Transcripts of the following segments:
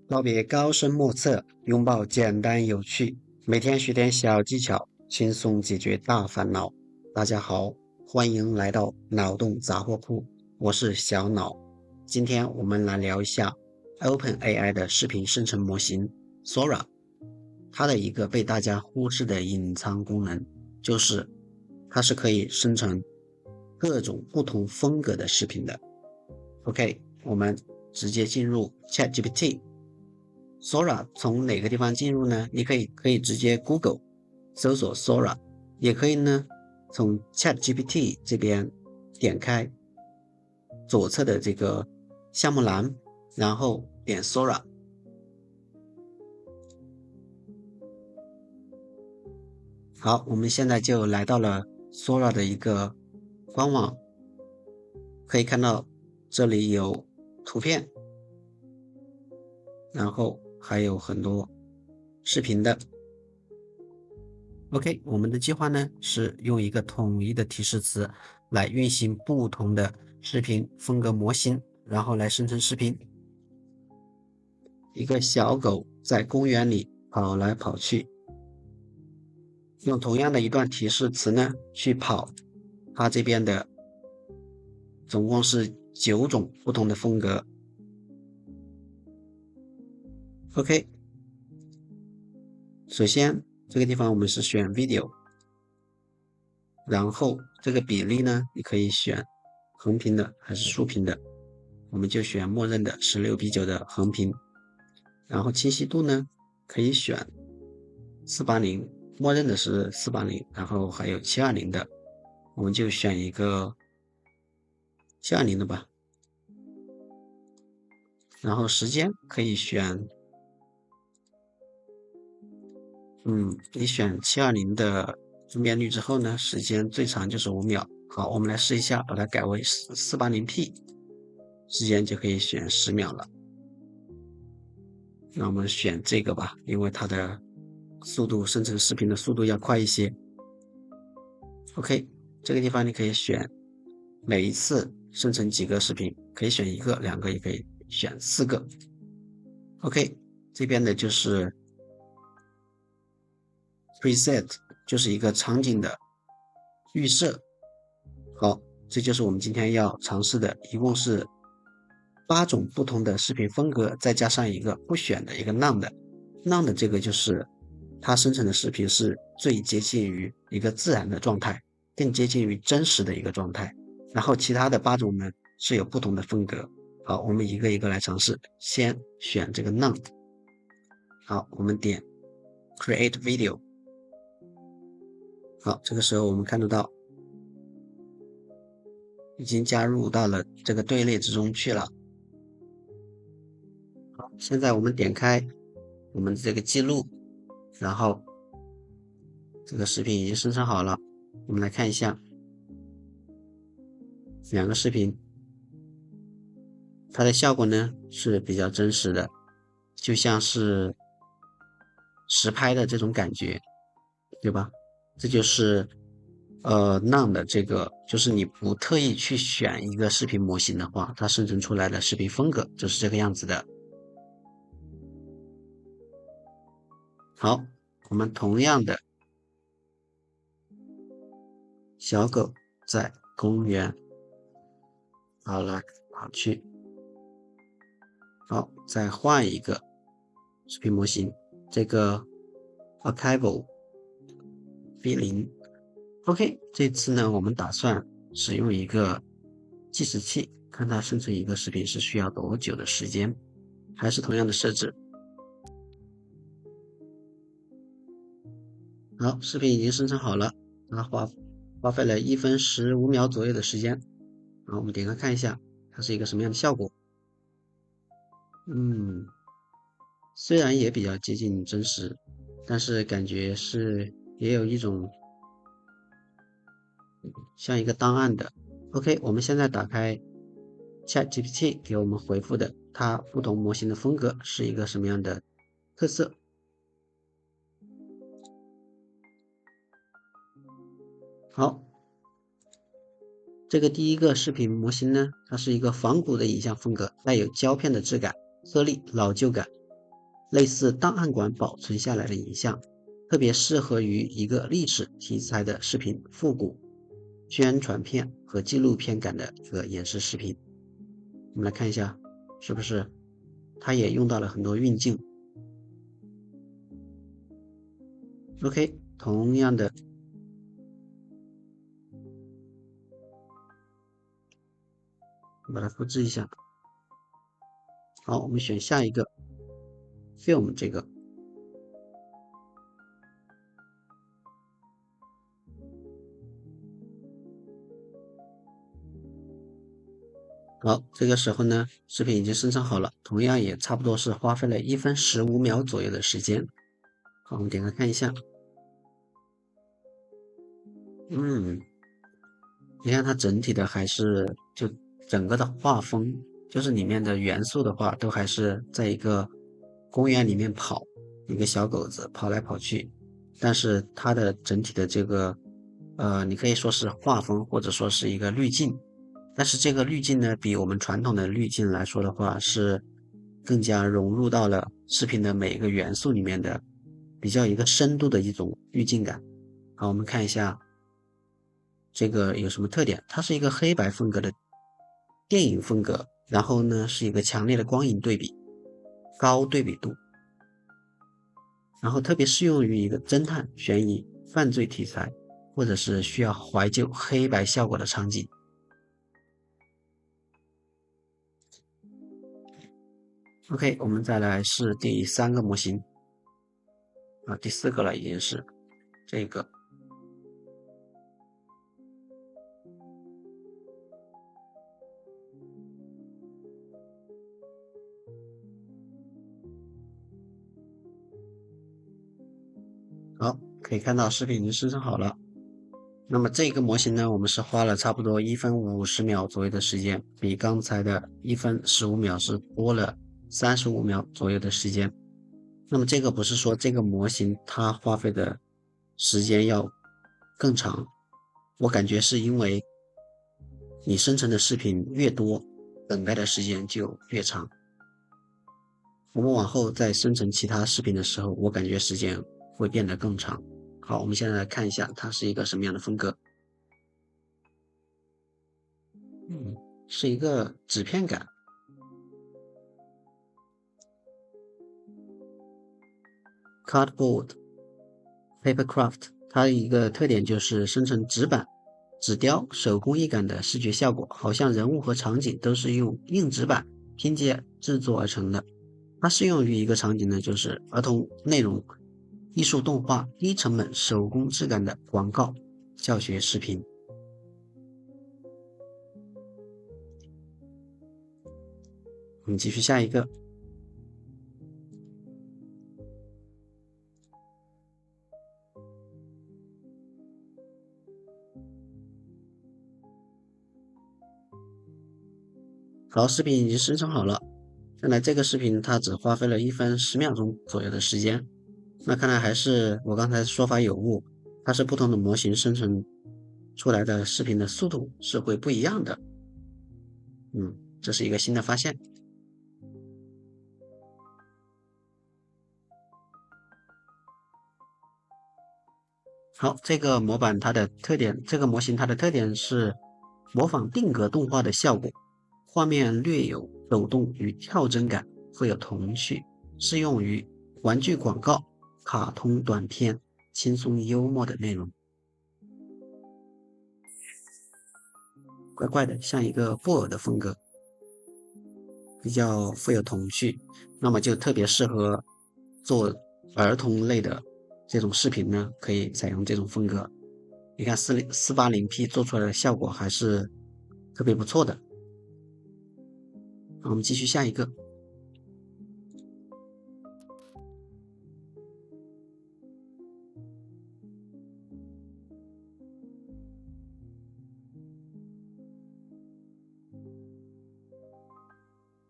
告别高深莫测，拥抱简单有趣，每天学点小技巧，轻松解决大烦恼。大家好，欢迎来到脑洞杂货铺，我是小脑。今天我们来聊一下 OpenAI 的视频生成模型 Sora，它的一个被大家忽视的隐藏功能，就是它是可以生成各种不同风格的视频的。OK，我们直接进入 ChatGPT。Sora 从哪个地方进入呢？你可以直接 Google 搜索 Sora，也可以呢从 ChatGPT 这边点开左侧的这个项目栏，然后点 Sora。好，我们现在就来到了 Sora 的一个官网，可以看到这里有图片，然后还有很多视频的。OK，我们的计划呢是用一个统一的提示词来运行不同的视频风格模型，然后来生成视频。一个小狗在公园里跑来跑去，用同样的一段提示词呢去跑，它这边的总共是9种不同的风格。OK，首先这个地方我们是选 video，然后这个比例呢，你可以选横屏的还是竖屏的，我们就选默认的16:9的横屏。然后清晰度呢，可以选480，默认的是480，然后还有720的，我们就选一个720的吧。然后时间可以选，你选720的分辨率之后呢，时间最长就是5秒。好，我们来试一下，把它改为480P，时间就可以选10秒了。那我们选这个吧，因为它的速度生成视频的速度要快一些。OK，这个地方你可以选每一次生成几个视频，可以选1个、2个，也可以选4个。OK，这边的就是 preset，就是一个场景的预设。好，这就是我们今天要尝试的，一共是8种不同的视频风格，再加上一个不选的一个 none 的。none 的这个就是它生成的视频是最接近于一个自然的状态，更接近于真实的一个状态。然后其他的8种呢是有不同的风格。好，我们一个一个来尝试，先选这个 none。好，我们点 create video。好，这个时候我们看得到已经加入到了这个队列之中去了。好，现在我们点开我们这个记录，然后这个视频已经生成好了，我们来看一下2个视频，它的效果呢是比较真实的，就像是实拍的这种感觉，对吧？这就是none 的这个，就是你不特意去选一个视频模型的话，它生成出来的视频风格就是这个样子的。好，我们同样的小狗在公园跑来跑去。好，再换一个视频模型，这个 Archival V0。OK， 这次呢，我们打算使用一个计时器，看它生成一个视频是需要多久的时间，还是同样的设置。好，视频已经生成好了，它花费了1分15秒左右的时间。然后我们点开看一下，它是一个什么样的效果。虽然也比较接近真实，但是感觉是也有一种像一个档案的。OK，我们现在打开 ChatGPT 给我们回复的，它不同模型的风格是一个什么样的特色。好，这个第一个视频模型呢，它是一个仿古的影像风格，带有胶片的质感，颗粒老旧感。类似档案馆保存下来的影像，特别适合于一个历史题材的视频复古、宣传片和纪录片感的一个演示视频。我们来看一下，是不是它也用到了很多运镜。OK，同样的，把它复制一下。好，我们选下一个 film 这个。好，这个时候呢，视频已经生成好了，同样也差不多是花费了1分15秒左右的时间。好，我们点开看一下。嗯，你看它整体的还是就整个的画风，就是里面的元素的话，都还是在一个公园里面跑，一个小狗子跑来跑去，但是它的整体的这个你可以说是画风，或者说是一个滤镜，但是这个滤镜呢，比我们传统的滤镜来说的话，是更加融入到了视频的每一个元素里面的，比较一个深度的一种滤镜感。好，我们看一下这个有什么特点？它是一个黑白风格的电影风格，然后呢是一个强烈的光影对比，高对比度，然后特别适用于一个侦探、悬疑、犯罪题材，或者是需要怀旧黑白效果的场景。OK，我们再来试第三个模型啊，第四个了已经是这个。好，可以看到视频已经生成好了。那么这个模型呢，我们是花了差不多1分50秒左右的时间，比刚才的1分15秒是多了35秒左右的时间。那么这个不是说这个模型它花费的时间要更长，我感觉是因为你生成的视频越多，等待的时间就越长。我们往后再生成其他视频的时候，我感觉时间会变得更长。好，我们现在来看一下它是一个什么样的风格。嗯，是一个纸片感，cardboard papercraft。它的一个特点就是生成纸板、纸雕、手工艺感的视觉效果，好像人物和场景都是用硬纸板拼接制作而成的。它适用于一个场景呢，就是儿童内容、艺术动画、低成本手工质感的广告、教学视频。我们继续下一个。好，视频已经生成好了。看来这个视频它只花费了1分10秒钟左右的时间。那看来还是我刚才说法有误，它是不同的模型生成出来的视频的速度是会不一样的。这是一个新的发现。好，这个模板它的特点，这个模型它的特点是模仿定格动画的效果，画面略有抖动与跳帧感，会有童趣，适用于玩具广告、卡通短片、轻松幽默的内容。怪怪的，像一个布偶的风格，比较富有童趣，那么就特别适合做儿童类的这种视频呢，可以采用这种风格。你看480P 做出来的效果还是特别不错的。好，我们继续下一个。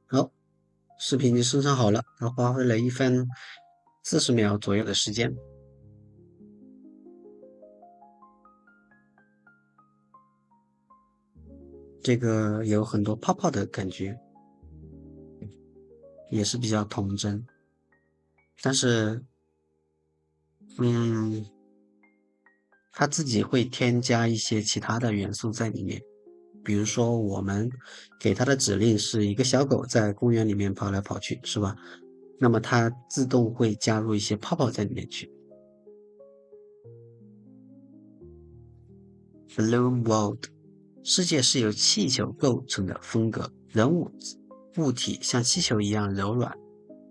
好，视频已经生成好了，它花费了1分40秒左右的时间。这个有很多泡泡的感觉，也是比较童真。但是，嗯，它自己会添加一些其他的元素在里面。比如说，我们给它的指令是一个小狗在公园里面跑来跑去，是吧？那么它自动会加入一些泡泡在里面去。Balloon World，世界是由气球构成的风格，人物、物体像气球一样柔软、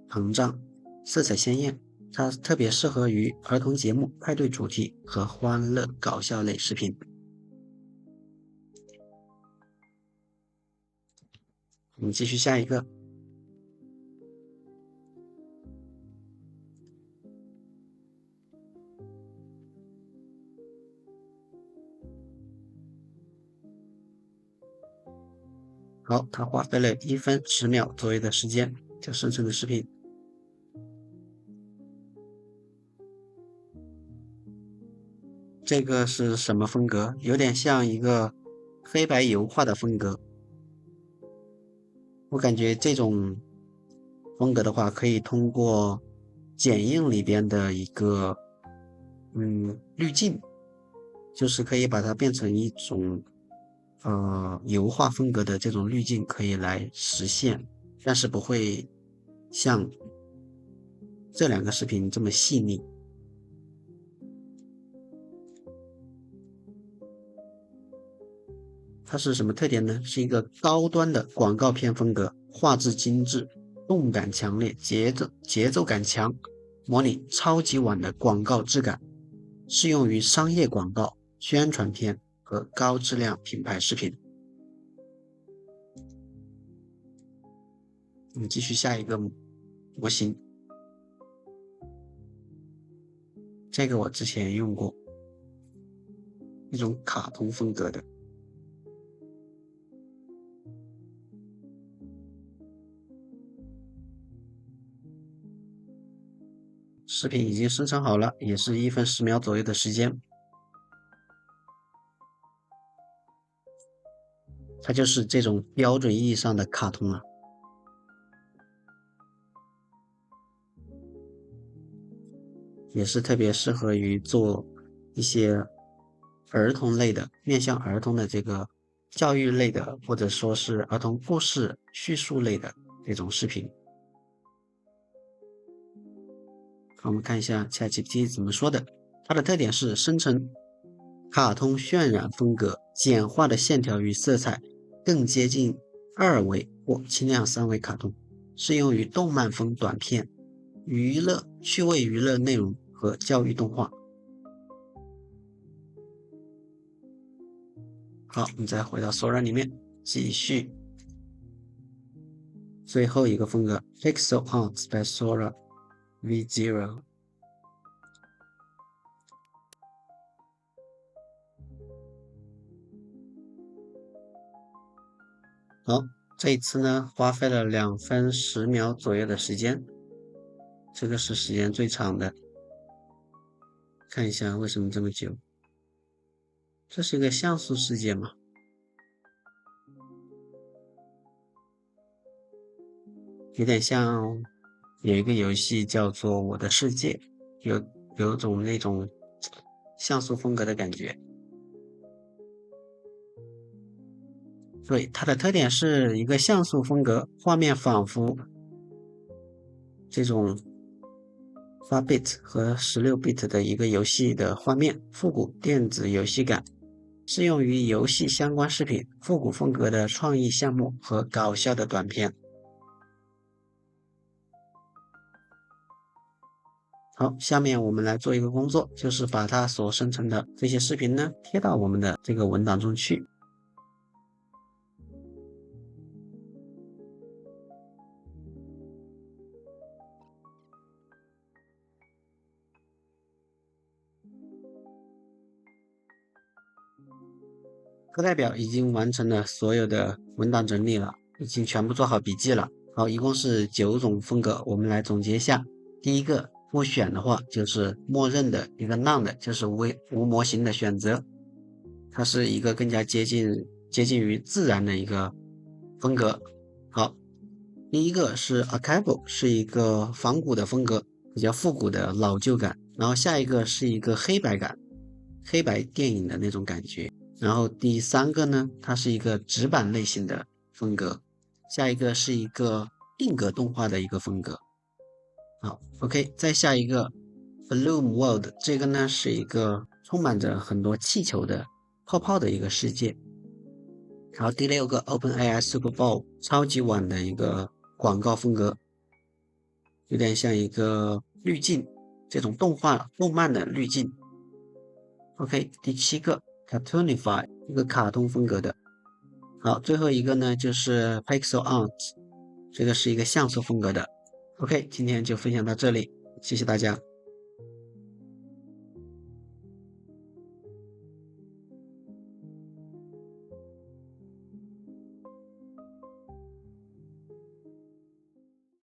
膨胀，色彩鲜艳。它特别适合于儿童节目、派对主题和欢乐搞笑类视频。我们继续下一个。好，它花费了1分10秒左右的时间就生成的视频。这个是什么风格？有点像一个黑白油画的风格。我感觉这种风格的话，可以通过剪映里边的一个滤镜，就是可以把它变成一种油画风格的这种滤镜，可以来实现，但是不会像这两个视频这么细腻。它是什么特点呢？是一个高端的广告片风格，画质精致，动感强烈，节奏感强，模拟超级碗的广告质感，适用于商业广告、宣传片和高质量品牌视频。我们继续下一个模型，这个我之前用过，一种卡通风格的。视频已经生成好了，也是1分10秒左右的时间。它就是这种标准意义上的卡通了，也是特别适合于做一些儿童类的、面向儿童的这个教育类的，或者说是儿童故事叙述类的这种视频。我们看一下 ChatGPT 怎么说的。它的特点是生成卡通渲染风格，简化的线条与色彩，更接近2维或轻量3维卡通，适用于动漫风短片、趣味娱乐内容和教育动画。好，你再回到 Sora 里面，继续最后一个风格 Pixel Art by Sora V0。好，这一次呢，花费了2分10秒左右的时间，这个是时间最长的。看一下为什么这么久？这是一个像素世界嘛，有点像有一个游戏叫做《我的世界》，有有种那种像素风格的感觉。对，它的特点是一个像素风格，画面仿佛这种8bit 和16bit 的一个游戏的画面，复古电子游戏感，适用于游戏相关视频、复古风格的创意项目和搞笑的短片。好，下面我们来做一个工作，就是把它所生成的这些视频呢，贴到我们的这个文档中去。课代表已经完成了所有的文档整理了，已经全部做好笔记了。好，一共是9种风格，我们来总结一下。第一个不选的话，就是默认的一个 none 的，就是无模型的选择，它是一个更加接近于自然的一个风格。好，第一个是 Archival，是一个仿古的风格，比较复古的老旧感。然后下一个是一个黑白感，黑白电影的那种感觉。然后第三个呢，它是一个纸板类型的风格，下一个是一个定格动画的一个风格。好，OK，再下一个 Bloom World，这个呢是一个充满着很多气球的泡泡的一个世界。然后第六个 OpenAI Super Bowl 超级碗的一个广告风格，有点像一个滤镜，这种动漫的滤镜。OK，第七个 Cartoonify 一个卡通风格的。好，最后一个呢就是 Pixel Art，这个是一个像素风格的。OK，今天就分享到这里，谢谢大家。